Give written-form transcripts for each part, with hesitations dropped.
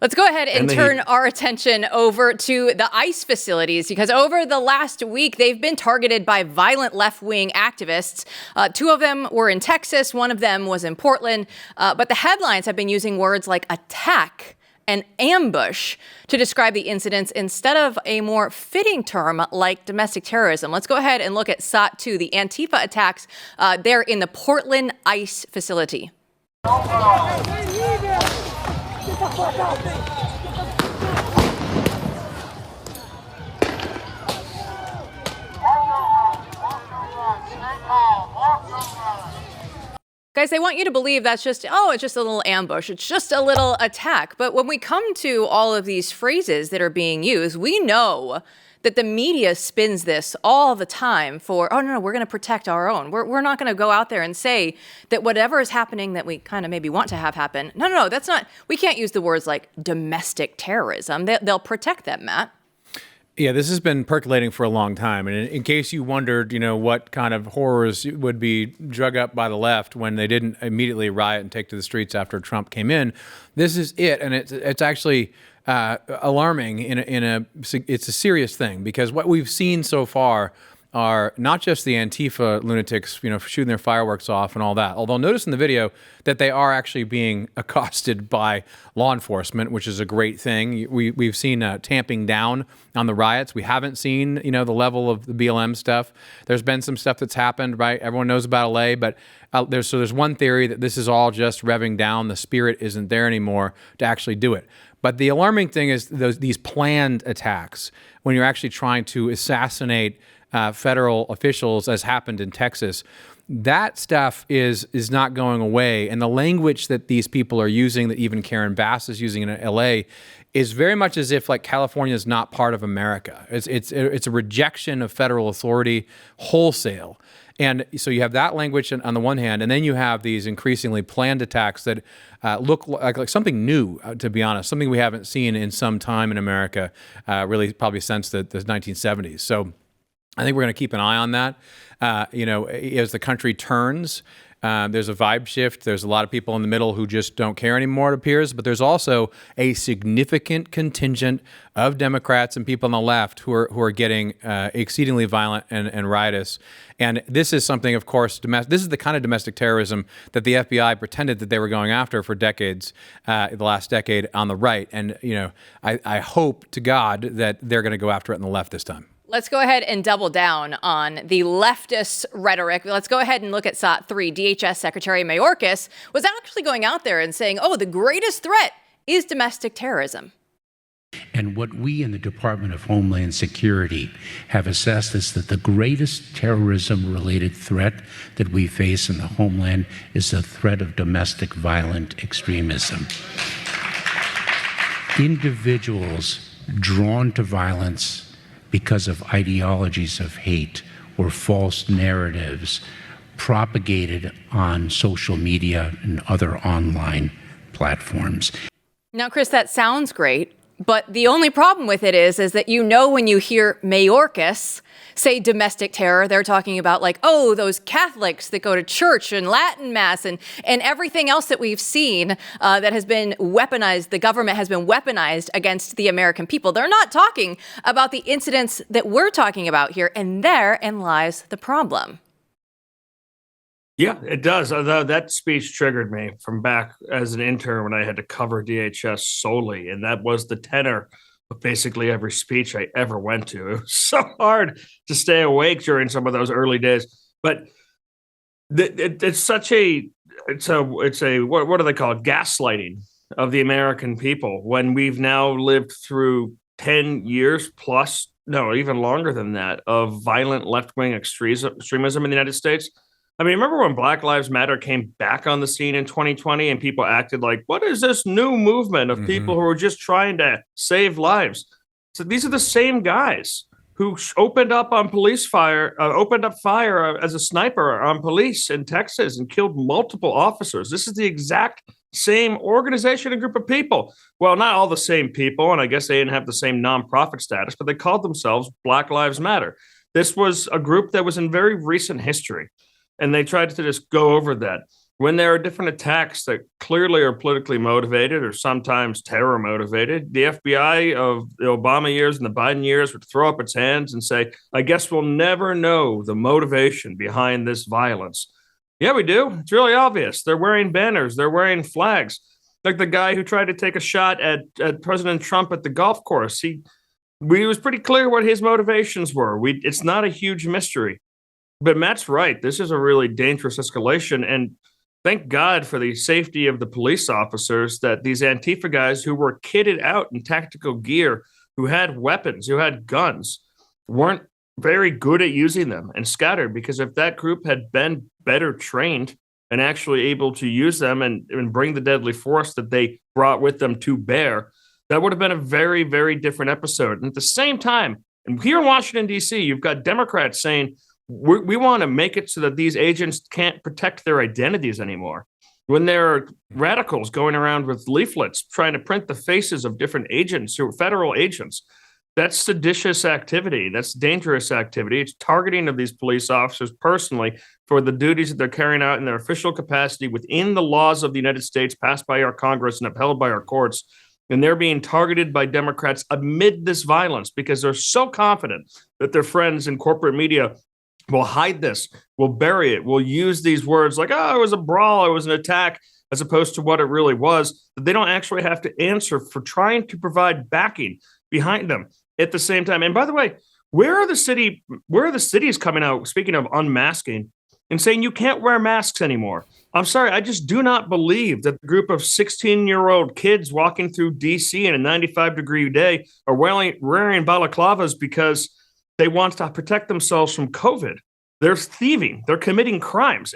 Let's go ahead and turn our attention over to the ICE facilities, because over the last week, they've been targeted by violent left-wing activists. Two of them were in Texas. One of them was in Portland. But the headlines have been using words like attack and ambush to describe the incidents instead of a more fitting term like domestic terrorism. Let's go ahead and look at SOT2, the Antifa attacks there in the Portland ICE facility. Guys, they want you to believe that's just, it's just a little ambush. It's just a little attack. But when we come to all of these phrases that are being used, we know that the media spins this all the time for, no, we're going to protect our own. We're not going to go out there and say that whatever is happening that we kind of maybe want to have happen. No, that's not, we can't use the words like domestic terrorism. They'll protect them, Matt. Yeah, this has been percolating for a long time. And in case you wondered, what kind of horrors would be drug up by the left when they didn't immediately riot and take to the streets after Trump came in, this is it. And it's actually alarming it's a serious thing, because what we've seen so far are not just the Antifa lunatics, shooting their fireworks off and all that. Although notice in the video that they are actually being accosted by law enforcement, which is a great thing. We've seen tamping down on the riots. We haven't seen, the level of the BLM stuff. There's been some stuff that's happened, right? Everyone knows about LA, but there's one theory that this is all just revving down. The spirit isn't there anymore to actually do it. But the alarming thing is these planned attacks, when you're actually trying to assassinate federal officials, as happened in Texas. That stuff is not going away. And the language that these people are using, that even Karen Bass is using in LA, is very much as if like California is not part of America. It's a rejection of federal authority wholesale. And so you have that language on the one hand, and then you have these increasingly planned attacks that look like something new, to be honest, something we haven't seen in some time in America, really probably since the 1970s. So I think we're going to keep an eye on that. As the country turns, there's a vibe shift. There's a lot of people in the middle who just don't care anymore, it appears. But there's also a significant contingent of Democrats and people on the left who are getting exceedingly violent and riotous. And this is something, of course, this is the kind of domestic terrorism that the FBI pretended that they were going after for decades, the last decade on the right. And, I hope to God that they're going to go after it on the left this time. Let's go ahead and double down on the leftist rhetoric. Let's go ahead and look at SOT3. DHS Secretary Mayorkas was actually going out there and saying, the greatest threat is domestic terrorism. And what we in the Department of Homeland Security have assessed is that the greatest terrorism-related threat that we face in the homeland is the threat of domestic violent extremism. Individuals drawn to violence because of ideologies of hate or false narratives propagated on social media and other online platforms. Now, Chris, that sounds great, but the only problem with it is that when you hear Mayorkas say domestic terror, they're talking about those Catholics that go to church and Latin Mass and everything else that we've seen that has been weaponized. The government has been weaponized against the American people. They're not talking about the incidents that we're talking about here, and therein lies the problem. Yeah, it does. Although that speech triggered me from back as an intern when I had to cover DHS solely, and that was the tenor of basically every speech I ever went to. It was so hard to stay awake during some of those early days. But it's such a what do they call it? Gaslighting of the American people when we've now lived through 10 years plus, no, even longer than that, of violent left-wing extremism in the United States. I mean, remember when Black Lives Matter came back on the scene in 2020 and people acted like, what is this new movement of people who are just trying to save lives? So these are the same guys who opened up fire as a sniper on police in Texas and killed multiple officers. This is the exact same organization and group of people. Well, not all the same people, and I guess they didn't have the same nonprofit status, but they called themselves Black Lives Matter. This was a group that was in very recent history. And they tried to just go over that. when there are different attacks that clearly are politically motivated or sometimes terror motivated, the FBI of the Obama years and the Biden years would throw up its hands and say, I guess we'll never know the motivation behind this violence. Yeah, we do. It's really obvious. They're wearing banners, they're wearing flags. Like the guy who tried to take a shot at President Trump at the golf course. He was pretty clear what his motivations were. It's not a huge mystery. But Matt's right. This is a really dangerous escalation. And thank God for the safety of the police officers that these Antifa guys who were kitted out in tactical gear, who had weapons, who had guns, weren't very good at using them and scattered. Because if that group had been better trained and actually able to use them and bring the deadly force that they brought with them to bear, that would have been a very, very different episode. And at the same time, and here in Washington, D.C., you've got Democrats saying, we want to make it so that these agents can't protect their identities anymore. When there are radicals going around with leaflets trying to print the faces of different agents who are federal agents, that's seditious activity. That's dangerous activity. It's targeting of these police officers personally for the duties that they're carrying out in their official capacity within the laws of the United States passed by our Congress and upheld by our courts. And they're being targeted by Democrats amid this violence because they're so confident that their friends in corporate media will hide this, will bury it, will use these words like, oh, it was a brawl, it was an attack, as opposed to what it really was, that they don't actually have to answer for trying to provide backing behind them at the same time. And by the way, where are the cities coming out, speaking of unmasking, and saying you can't wear masks anymore? I'm sorry, I just do not believe that the group of 16-year-old kids walking through D.C. in a 95-degree day are wearing balaclavas because they want to protect themselves from COVID. They're thieving. They're committing crimes.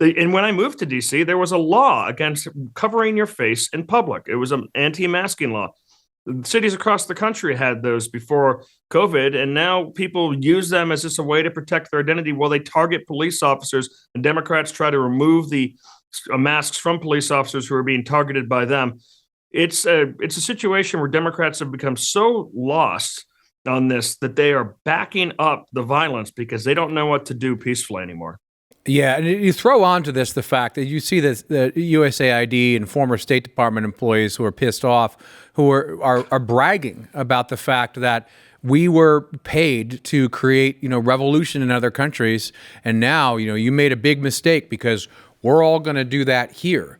And when I moved to D.C., there was a law against covering your face in public. It was an anti-masking law. Cities across the country had those before COVID, and now people use them as just a way to protect their identity while they target police officers, and Democrats try to remove the masks from police officers who are being targeted by them. It's a situation where Democrats have become so lost on this that they are backing up the violence because they don't know what to do peacefully anymore. Yeah, and you throw onto this the fact that you see this, the USAID and former State Department employees who are pissed off, who are bragging about the fact that we were paid to create, revolution in other countries, and now, you made a big mistake because we're all going to do that here.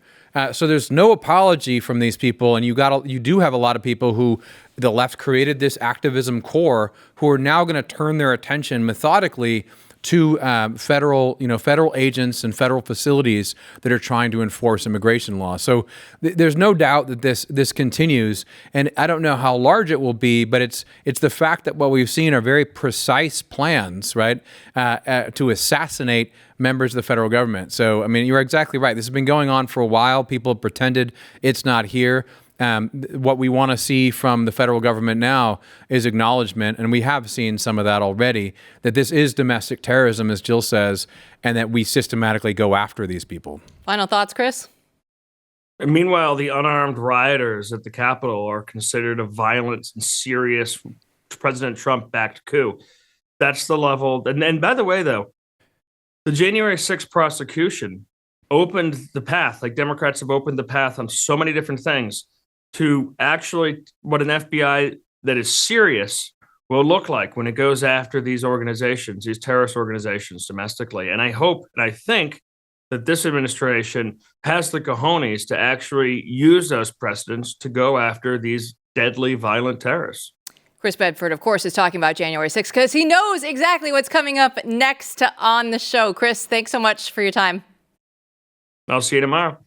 So there's no apology from these people, and you do have a lot of people who the left created this activism core who are now going to turn their attention methodically to federal agents and federal facilities that are trying to enforce immigration law. So there's no doubt that this continues, and I don't know how large it will be, but it's the fact that what we've seen are very precise plans, right, to assassinate members of the federal government. So, I mean, you're exactly right. This has been going on for a while. People have pretended it's not here. What we want to see from the federal government now is acknowledgement, and we have seen some of that already, that this is domestic terrorism, as Jill says, and that we systematically go after these people. Final thoughts, Chris? And meanwhile, the unarmed rioters at the Capitol are considered a violent and serious President Trump-backed coup. That's the level. And by the way, though, the January 6th prosecution opened the path, like Democrats have opened the path on so many different things, to actually what an FBI that is serious will look like when it goes after these organizations, these terrorist organizations domestically. And I hope and I think that this administration has the cojones to actually use those precedents to go after these deadly, violent terrorists. Chris Bedford, of course, is talking about January 6th because he knows exactly what's coming up next on the show. Chris, thanks so much for your time. I'll see you tomorrow.